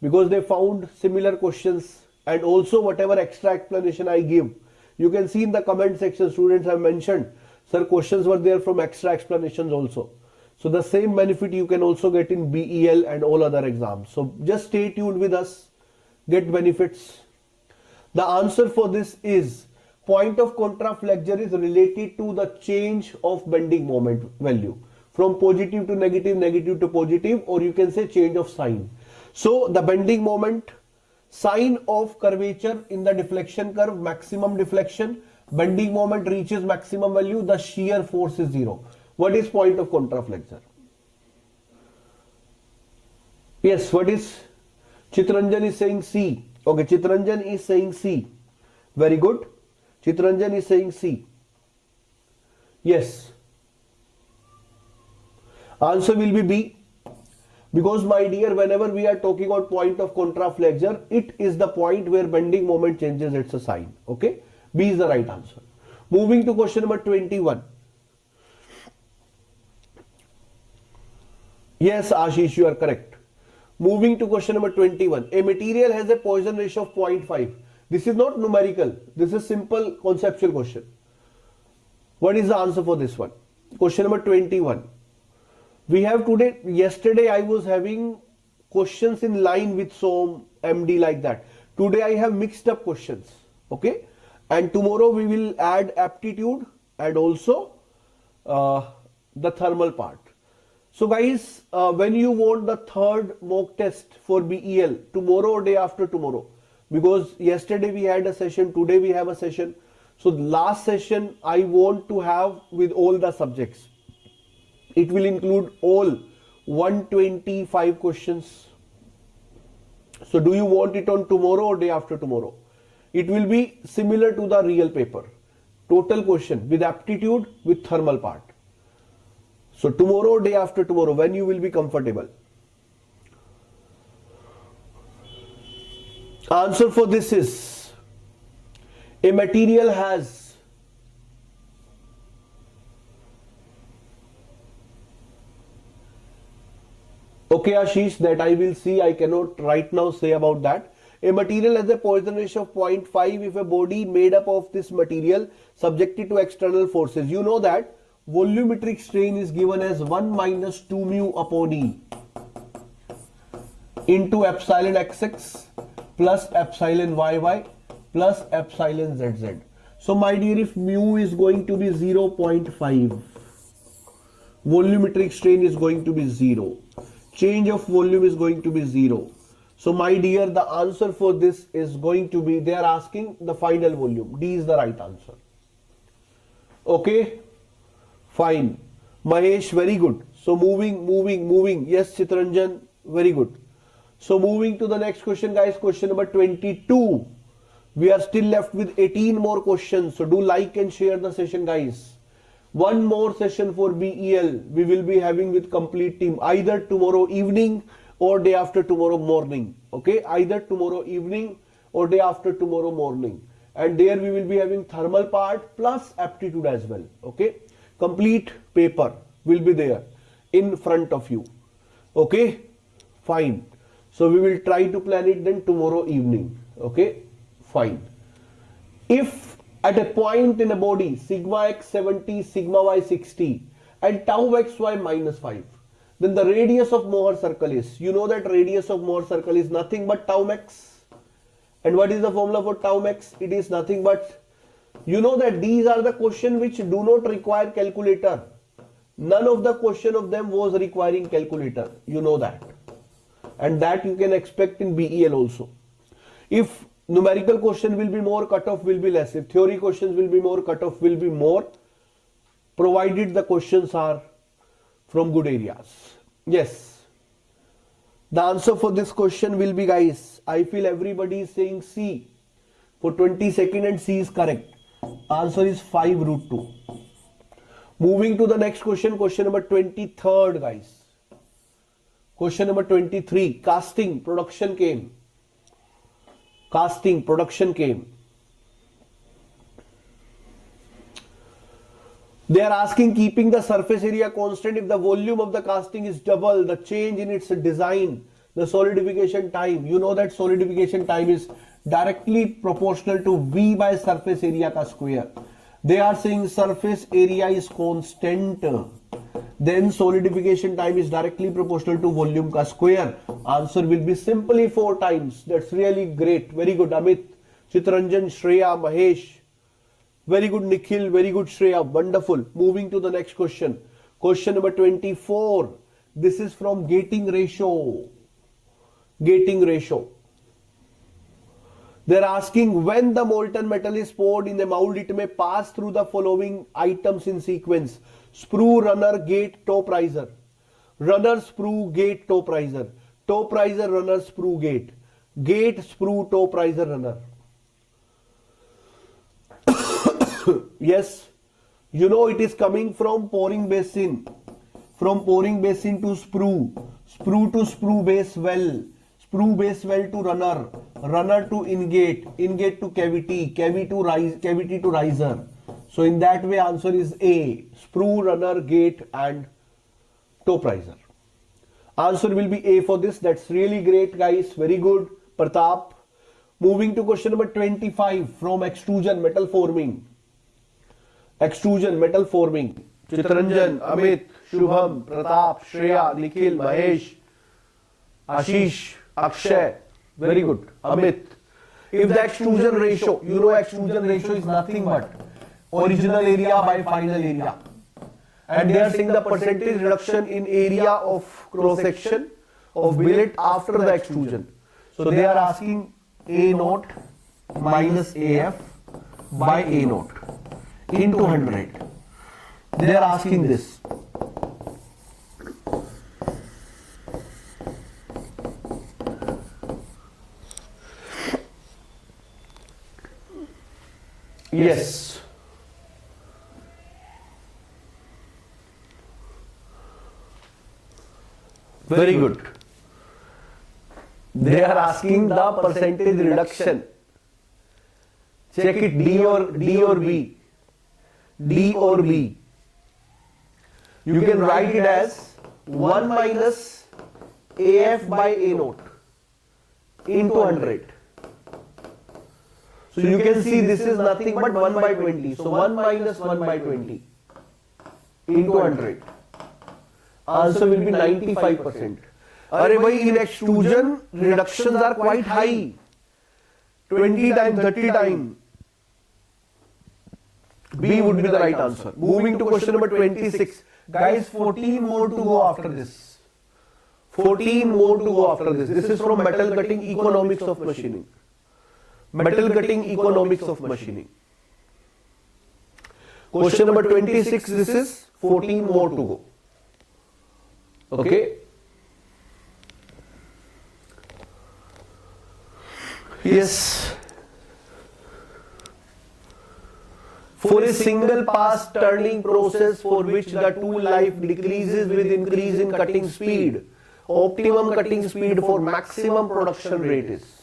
because they found similar questions, and also whatever extra explanation I give, you can see in the comment section, students have mentioned, sir, questions were there from extra explanations also. So the same benefit you can also get in BEL and all other exams. So just stay tuned with us, get benefits. The answer for this is point of contraflexure is related to the change of bending moment value from positive to negative, negative to positive, or you can say change of sign. So the bending moment, sign of curvature in the deflection curve, maximum deflection, bending moment reaches maximum value, the shear force is 0. What is point of contraflexure? Yes, what is? Chitranjan is saying C. Okay, Chitranjan is saying C. Very good. Chitranjan is saying C. Yes. Answer will be B. Because my dear, whenever we are talking about point of contraflexure, it is the point where bending moment changes its sign. Okay. B is the right answer. Moving to question number 21. Yes, Ashish, you are correct. Moving to question number 21. A material has a Poisson ratio of 0.5. This is not numerical. This is simple conceptual question. What is the answer for this one? Question number 21. We have today, yesterday I was having questions in line with SOM, MD like that. Today I have mixed up questions. Okay. And tomorrow we will add aptitude and also the thermal part. So guys, when you want the third mock test for BEL, tomorrow or day after tomorrow, because yesterday we had a session, today we have a session. So last session I want to have with all the subjects. It will include all 125 questions. So do you want it on tomorrow or day after tomorrow? It will be similar to the real paper. Total question with aptitude with thermal part. So tomorrow or day after tomorrow, when you will be comfortable. Answer for this is a material has okay Ashish, that I will see, I cannot right now say about that. A material has a Poisson ratio of 0.5 if a body made up of this material subjected to external forces. You know that volumetric strain is given as 1 minus 2 mu upon E into epsilon xx plus epsilon yy plus epsilon zz. So my dear, if mu is going to be 0.5, volumetric strain is going to be 0. Change of volume is going to be 0. So my dear, the answer for this is going to be, they are asking the final volume. D is the right answer. Okay. Fine. Mahesh, very good. So moving. Yes, Chitranjan, very good. So moving to the next question, guys. Question number 22. We are still left with 18 more questions. So do like and share the session, guys. One more session for BEL we will be having with complete team either tomorrow evening or day after tomorrow morning. Okay, either tomorrow evening or day after tomorrow morning. And there we will be having thermal part plus aptitude as well. Okay, complete paper will be there in front of you. Okay, fine. So we will try to plan it then tomorrow evening. Okay, fine. If at a point in a body sigma x 70, sigma y 60 and tau xy minus 5, then the radius of Mohr circle is, you know that radius of Mohr circle is nothing but tau max. And what is the formula for tau max? It is nothing but, you know that these are the questions which do not require calculator. None of the question of them was requiring calculator. You know that. And that you can expect in BEL also. If numerical question will be more, cutoff will be less. If theory questions will be more, cutoff will be more, provided the questions are from good areas. Yes. The answer for this question will be, guys, I feel everybody is saying C for 22nd and C is correct. Answer is 5 root 2. Moving to the next question, question number 23rd, guys. Question number 23, casting production came. casting, production came. They are asking, keeping the surface area constant, if the volume of the casting is double, the change in its design, the solidification time. You know that solidification time is directly proportional to V by surface area ka square. They are saying surface area is constant, then solidification time is directly proportional to volume ka square. Answer will be simply 4 times. That's really great. Very good, Amit, Chitranjan, Shreya, Mahesh. Very good, Nikhil. Very good, Shreya. Wonderful. Moving to the next question. Question number 24. This is from gating ratio. Gating ratio. They're asking, when the molten metal is poured in a mold, it may pass through the following items in sequence: sprue, runner, gate, top riser. Runner, sprue, gate, top riser. Top riser, runner, sprue, gate. Gate, sprue, top riser, runner. Yes, you know it is coming from pouring basin. From pouring basin to sprue. Sprue to sprue base well. Sprue base well to runner. Runner to ingate. Ingate to cavity. Cavity to riser. So in that way answer is A. Sprue, runner, gate and top riser. Answer will be A for this. That's really great, guys. Very good, Pratap. Moving to question number 25 from extrusion, metal forming. Extrusion, metal forming. Chitranjan, Amit, Shubham, Pratap, Shreya, Nikhil, Mahesh, Ashish, Akshay. Very good, Amit. If the extrusion ratio, you know extrusion ratio is nothing but original area by final area. And they are saying the percentage reduction in area of cross section of billet after the extrusion. So they are asking A naught minus AF by A naught into 100. They are asking this. Yes. Very good. They are asking the percentage reduction. Check it, D or B. D or B. You can write it as 1 minus AF by A naught into 100. So you can see this is nothing but 1 by 20. So 1 minus 1 by 20 into 100. Answer will be 95%. Arey bhai, in extrusion reductions are quite high. 20 times, 30 times. B would be the right answer. Moving to question number 26. Guys, 14 more to go after this. 14 more to go after this. This is from metal cutting, economics of machining. Metal cutting, economics of machining. Question number 26. This is 14 more to go. Okay. Yes. For a single pass turning process for which the tool life decreases with increase in cutting speed, optimum cutting speed for maximum production rate is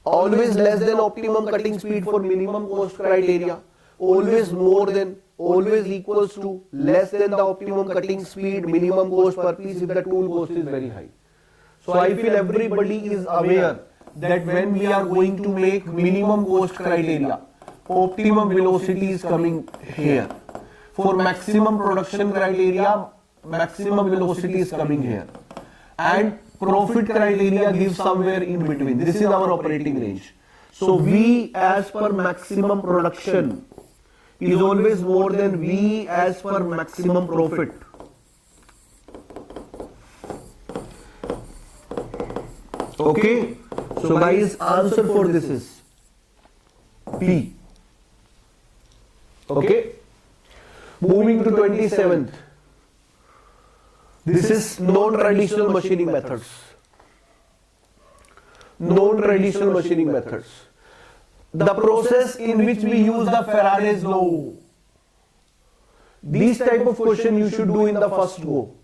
always less than optimum cutting speed for minimum cost criteria, always more than, always equals to, less than the optimum cutting speed, minimum cost per piece if the tool cost is very high. So I feel everybody is aware that when we are going to make minimum cost criteria, optimum velocity is coming here. For maximum production criteria, maximum velocity is coming here. And profit criteria gives somewhere in between. This is our operating range. So V as per maximum production is always more than V as per maximum profit. Okay. So guys, answer for this is B. Okay. Moving to 27th. This is non-traditional machining methods. Non-traditional machining methods. The process in which we use the Faraday's law. These type of question you should do in the first go.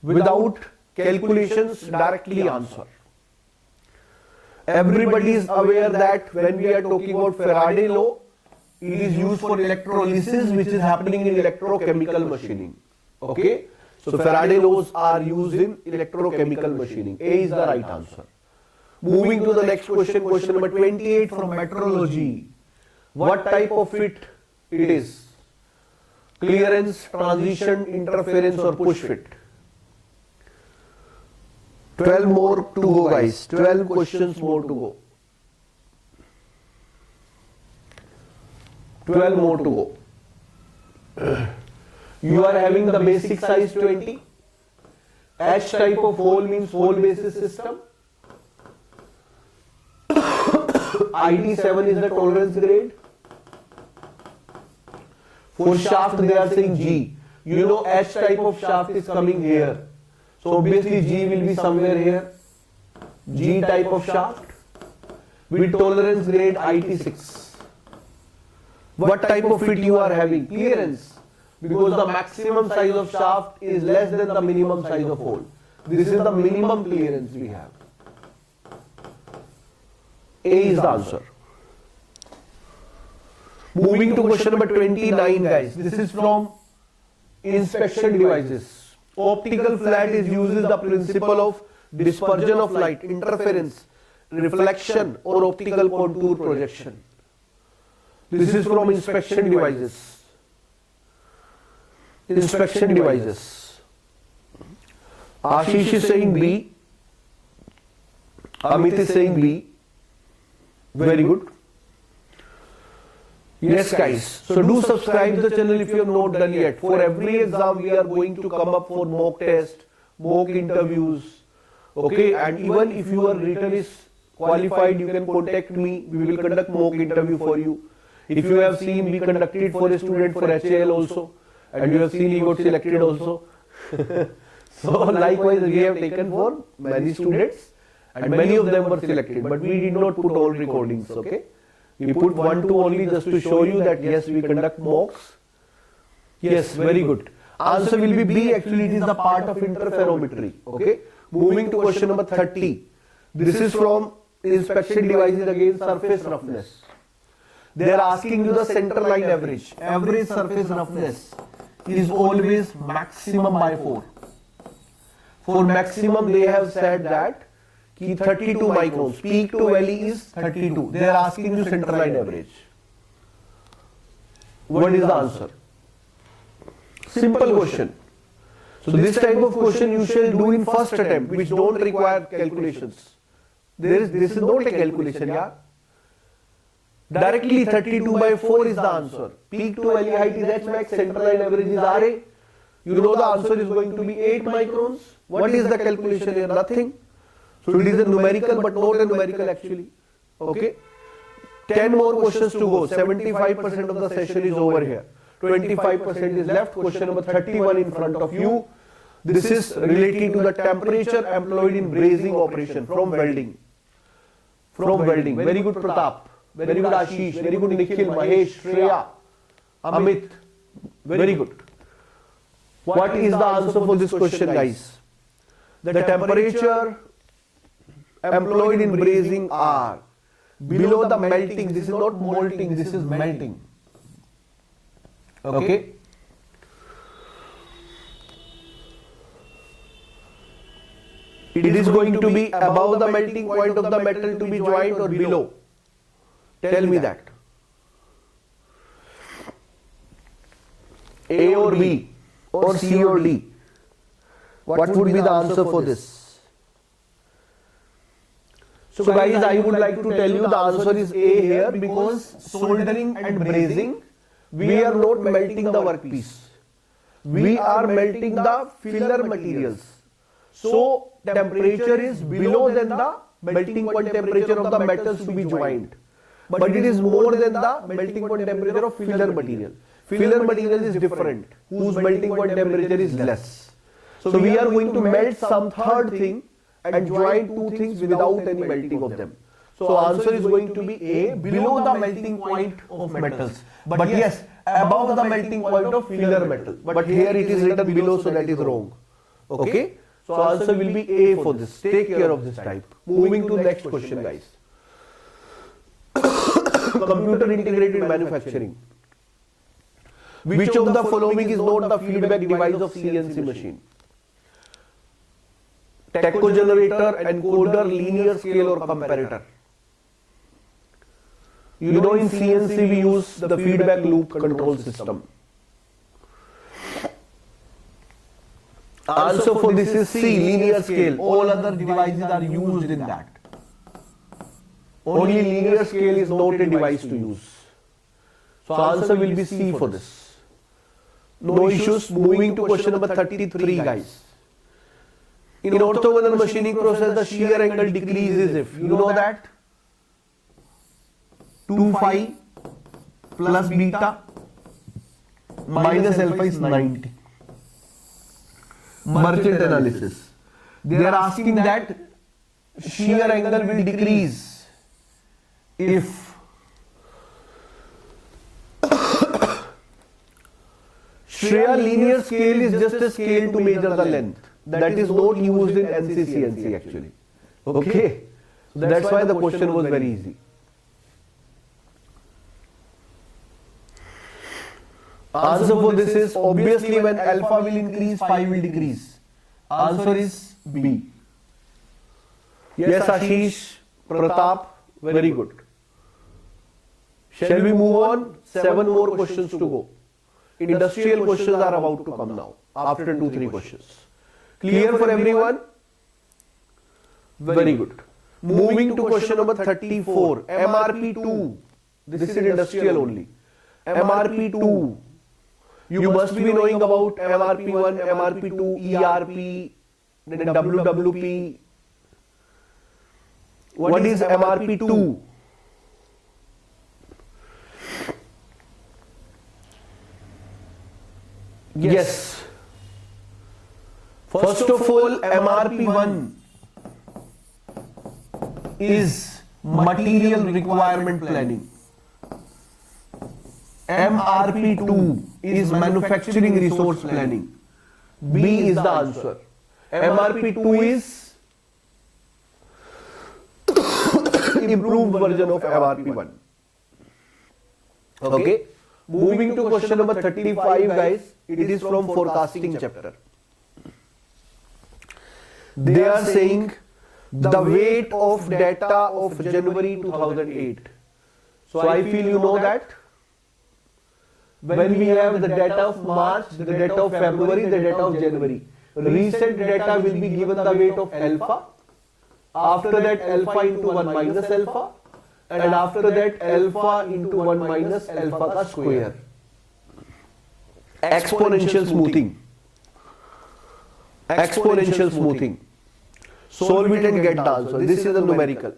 Without calculations, directly answer. Everybody is aware that when we are talking about Faraday law, it is used for electrolysis, which is happening in electrochemical machining. Okay, so Faraday laws are used in electrochemical machining. A is the right answer. Moving to the next question, question number 28 from metrology. What type of fit it is? Clearance, transition, interference or push fit? 12 more to go, guys. 12 questions more to go. 12 more to go. You are having the basic size 20. H type of hole means hole basis system. IT7 is the tolerance grade. For shaft they are saying G. You know H type of shaft is coming here. So obviously G will be somewhere here. G type of shaft with tolerance grade IT6. What type of fit you are having? Clearance. Because the maximum size of shaft is less than the minimum size of hole. This is the minimum clearance we have. A is the answer. Moving to question number 29, guys. This is from inspection devices. Optical flat is uses the principle of dispersion of light, interference, reflection or optical contour projection. This is from inspection devices. Inspection devices. Ashish is saying B. Amit is saying B. Very good. Yes, guys. So do subscribe to the channel if you have not done yet. For every exam, we are going to come up for mock test, mock interviews. Okay, and even if your written is qualified, you can contact me. We will conduct mock interview for you. If you have seen, we conducted for a student for HAL also, and you have seen he got selected also. So likewise, we have taken for many students, and many of them were selected, but we did not put all recordings. Okay. We put 1, 2 only just to show you that yes, we conduct mocks. Yes, very good. Answer will be B. Actually, it is the part of interferometry. Okay. Moving to question number 30. This is from inspection devices again, surface roughness. They are asking you the center line average. Average surface roughness is always maximum by 4. For maximum, they have said that 32 microns, peak to valley is 32. They are asking you center line average. What is the answer? Simple question. So this type of question you shall do in first attempt, which don't require calculations. This is not a calculation, yeah. Directly 32 by 4 is the answer. Peak to valley height is H max, center line average is RA. You know the answer is going to be 8 microns. What is the calculation here? Nothing. So it is a numerical but not a numerical actually. Okay. 10 more questions to go. 75% of the session is over here. 25% is left. Question number 31 in front of you. This is relating to the temperature employed in brazing operation from welding. From welding. Very good Pratap. Very good Ashish. Very good Nikhil, Mahesh, Shreya, Amit. Very good. What is the answer for this question, guys? The temperature employed in brazing are below the melting. This is not molting, this is melting. Okay. It is going to be above the melting point of the metal to be joined or below. Tell me that. A or B or C or D. What would be the answer for this? So guys, I would like to tell you the answer is A here, because soldering and brazing, we are not melting the workpiece. We are melting the filler materials. So temperature is below than the melting point temperature of the metals to be joined. But it is more than the melting point temperature of filler material. Filler material is different, whose melting point temperature is less. So we are going to melt some third thing and join two things without any melting of them. So answer is going to be A, below the melting point of metals. But yes, above the melting point of filler metal. But here it is written below, so that is wrong. Okay. So answer will be A for this. Take care of this type. Moving to next question, guys. Computer integrated manufacturing. Which of the following is not the feedback device of CNC machine? Tacho generator, encoder, linear scale or comparator. You know, in CNC we use the feedback loop control system. Answer for this is C, linear scale. All other devices are used in that. Only linear scale is not a device to use. So answer will be C for this. No issues. Moving to question number 33, guys. In orthogonal machining process, the shear angle decreases if, you know that, 2 phi plus beta minus alpha is 90. Merchant analysis. They are asking that shear angle will decrease if shear linear scale is just a scale to measure the length. That is not used in NC-CNC actually. Okay. That's why the question was very easy. Answer for this is obviously when alpha will increase, phi will decrease. Answer is B. Yes, Ashish, Pratap, very good. Shall we move on? 7 more questions to go. Industrial questions are about to come now, after 2-3 questions. Clear for everyone? Very good. Moving to question number 34, MRP2. This is industrial only. MRP2. You must be knowing about MRP1, MRP2, ERP, then WWP. What is MRP2? Yes. First of all, MRP1 is material requirement planning. MRP2 is manufacturing resource planning. B is the answer. MRP2 is improved version of MRP1. Okay. Moving to question number 35, guys. It is from forecasting chapter. They are saying the weight of data of January 2008. So I feel you know that. When we have the data of March, the data of February, the data of January, recent data will be given the weight of alpha. After that, alpha into 1 minus alpha. And after that, alpha into 1 minus alpha ka square. Exponential smoothing. Exponential smoothing. Solve it and get the answer. This is the numerical.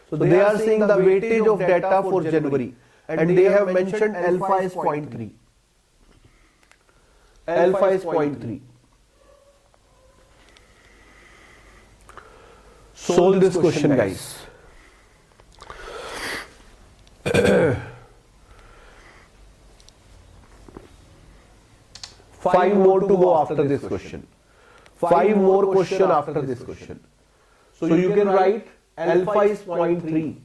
So they are saying the weightage of data for January. And they have mentioned alpha is 0.3. Alpha is 0.3. Solve this question, guys. Five more to go after this question. 5 more questions after this question. So you can write alpha is 0.3.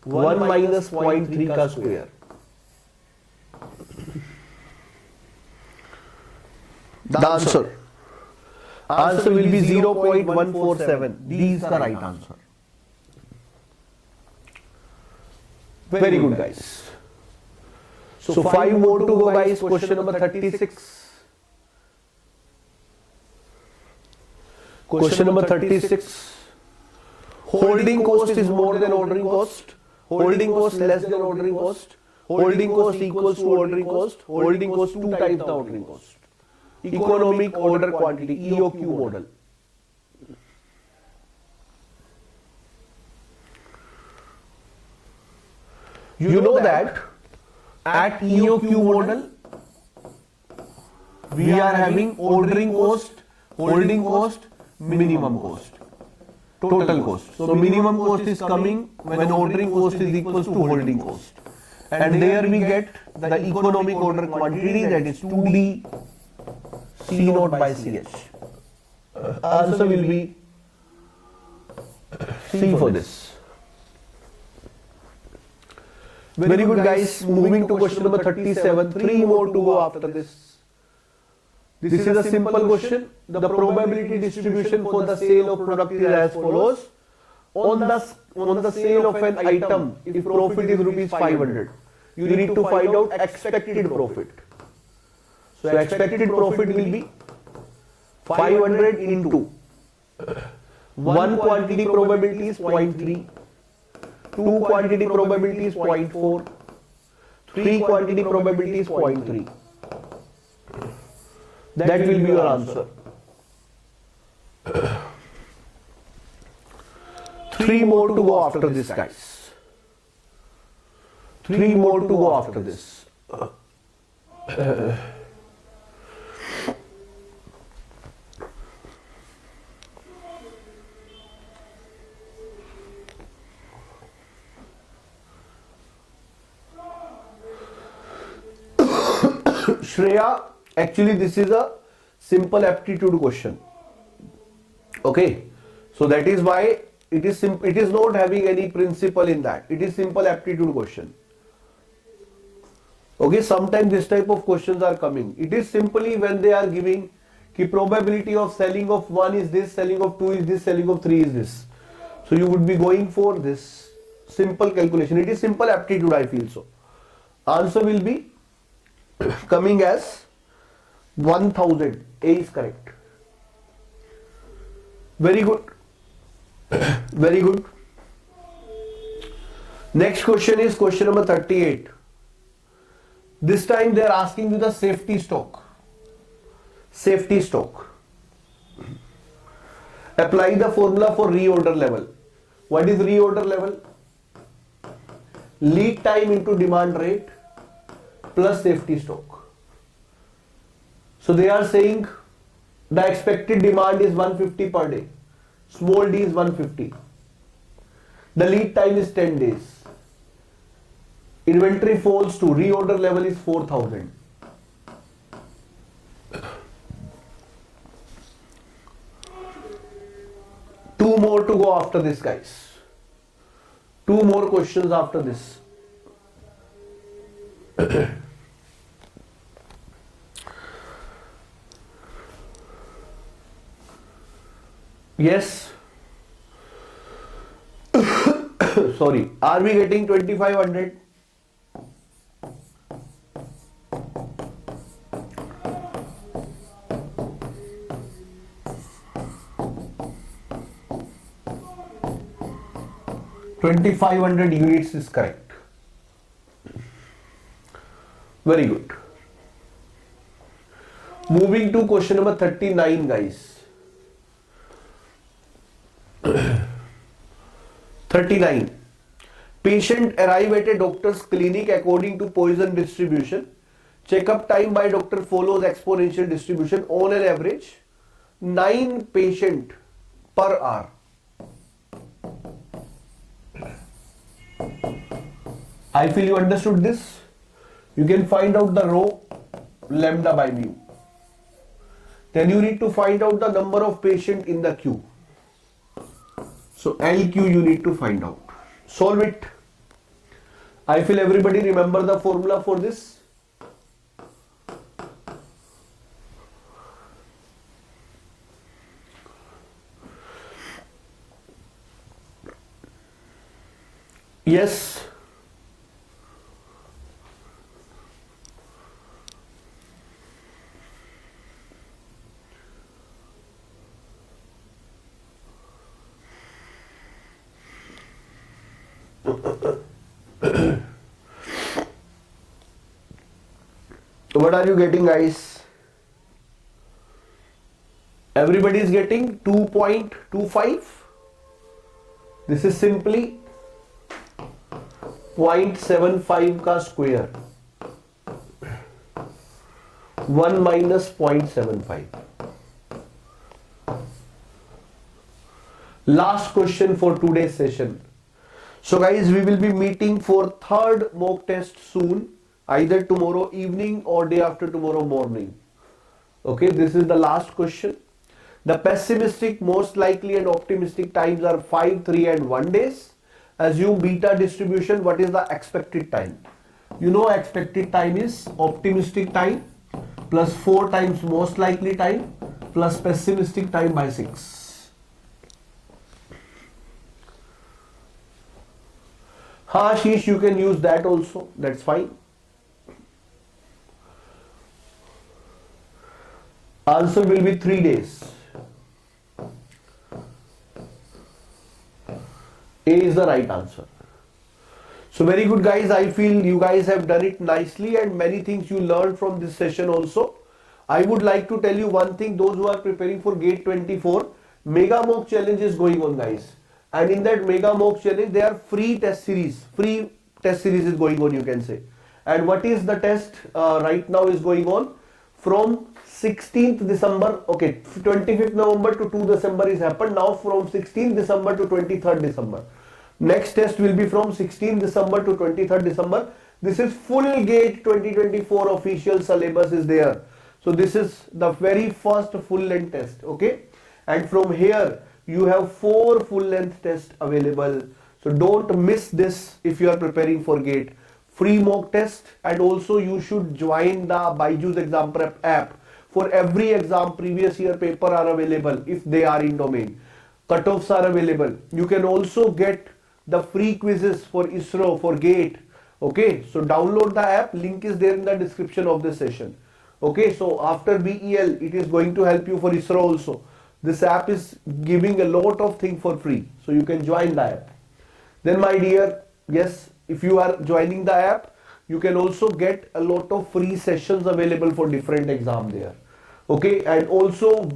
1 minus 0.3 ka square. The answer. Answer will be 0.147. D is the right answer. Very good, guys. So 5 more to go, guys. Question number 36. Question number 36. Holding cost is more than ordering cost. Holding cost less than ordering cost. Holding cost equals to ordering cost. Holding cost 2 times the ordering cost. Economic order quantity, EOQ model. You know that at EOQ model we are having ordering cost, holding cost, minimum cost, total cost. So minimum cost is coming when ordering cost is equals to holding cost. And there we get the economic order quantity, that is 2D C naught by CH. Answer will be C for this. Very good, guys. Moving to question number 37. 3 more to go after this. This is a simple question. The probability distribution for the sale of product is as follows. On the sale of an item, if profit is rupees 500, you need to find out expected profit. So expected profit will be 500 into 1 quantity probability is 0.3, 2 quantity probability is 0.4, 3 quantity probability is 0.3. That will be your answer. 3 more to go after this, guys. 3 more to go after this. Shreya, actually this is a simple aptitude question. Okay, so that is why it is not having any principle in that. It is simple aptitude question. Okay, sometimes this type of questions are coming. It is simply when they are giving the probability of selling of 1 is this, selling of 2 is this, selling of 3 is this. So you would be going for this simple calculation. It is simple aptitude, I feel so. Answer will be coming as 1000. A is correct. Very good. Very good. Next question is question number 38. This time they are asking you the safety stock. Safety stock. Apply the formula for reorder level. What is reorder level? Lead time into demand rate plus safety stock. So they are saying the expected demand is 150 per day. Small d is 150. The lead time is 10 days. Inventory falls to reorder level is 4000. Two more to go after this, guys. 2 more questions after this. Yes. Sorry. Are we getting 2500? $2,500 units is correct. Very good. Moving to question number 39, guys. 39. Patient arrive at a doctor's clinic according to Poisson distribution. Checkup time by doctor follows exponential distribution. On an average, 9 patient per hour. I feel you understood this. You can find out the rho lambda by mu. Then you need to find out the number of patient in the queue. So LQ you need to find out. Solve it. I feel everybody remember the formula for this. Yes. What are you getting, guys? Everybody is getting 2.25. This is simply 0.75 का square. 1 minus 0.75. Last question for today's session. So guys, we will be meeting for third mock test soon, either tomorrow evening or day after tomorrow morning. Okay, this is the last question. The pessimistic, most likely and optimistic times are 5, 3 and 1 days. Assume beta distribution. What is the expected time? You know expected time is optimistic time plus 4 times most likely time plus pessimistic time by 6. Ashish, you can use that also. That's fine. Answer will be 3 days. A is the right answer. So very good guys, I feel you guys have done it nicely and many things you learned from this session also. I would like to tell you one thing, those who are preparing for GATE 24, Mega Mock Challenge is going on guys. And in that Mega Mock Challenge, there are free test series is going on, you can say. And what is the test right now is going on from 16th December, okay, 25th November to 2 December is happened. Now from 16th December to 23rd December. Next test will be from 16th December to 23rd December. This is full GATE 2024 official syllabus is there. So this is the very first full length test, okay? And from here, you have 4 full length tests available. So don't miss this if you are preparing for GATE. Free mock test, and also you should join the BYJU'S exam prep app. For every exam, previous year paper are available if they are in domain. Cutoffs are available. You can also get the free quizzes for ISRO, for GATE. Okay, so download the app. Link is there in the description of this session. Okay, so after BEL, it is going to help you for ISRO also. This app is giving a lot of things for free. So you can join the app. Then my dear, yes, if you are joining the app, you can also get a lot of free sessions available for different exams there. Okay, and also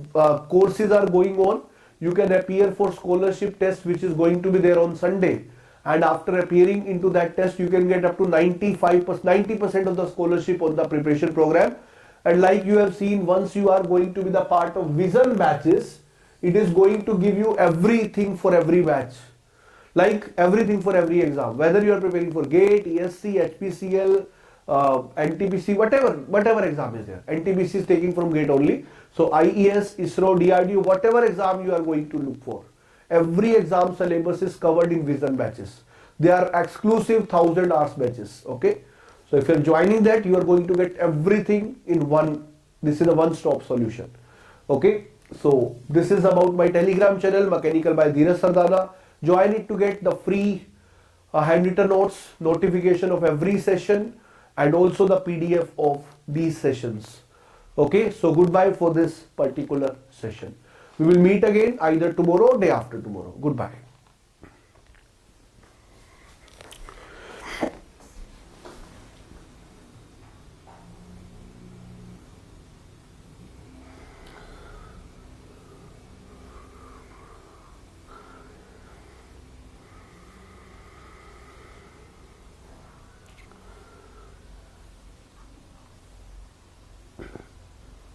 courses are going on. You can appear for scholarship test which is going to be there on Sunday. And after appearing into that test, you can get up to 90% of the scholarship on the preparation program. And like you have seen, once you are going to be the part of vision batches, it is going to give you everything for every batch. Like everything for every exam, whether you are preparing for GATE, ESC, HPCL, NTPC, whatever exam is there. NTPC is taking from GATE only. So IES, ISRO, DRDO, whatever exam you are going to look for. Every exam syllabus is covered in vision batches. They are exclusive 1000 hours batches. Okay. So if you are joining that, you are going to get everything in one. This is a one-stop solution. Okay. So this is about my Telegram channel, Mechanical by Dheeraj Sardana. Join it to get the free handwritten notes, notification of every session, and also the PDF of these sessions. Okay, so goodbye for this particular session. We will meet again either tomorrow or day after tomorrow. Goodbye.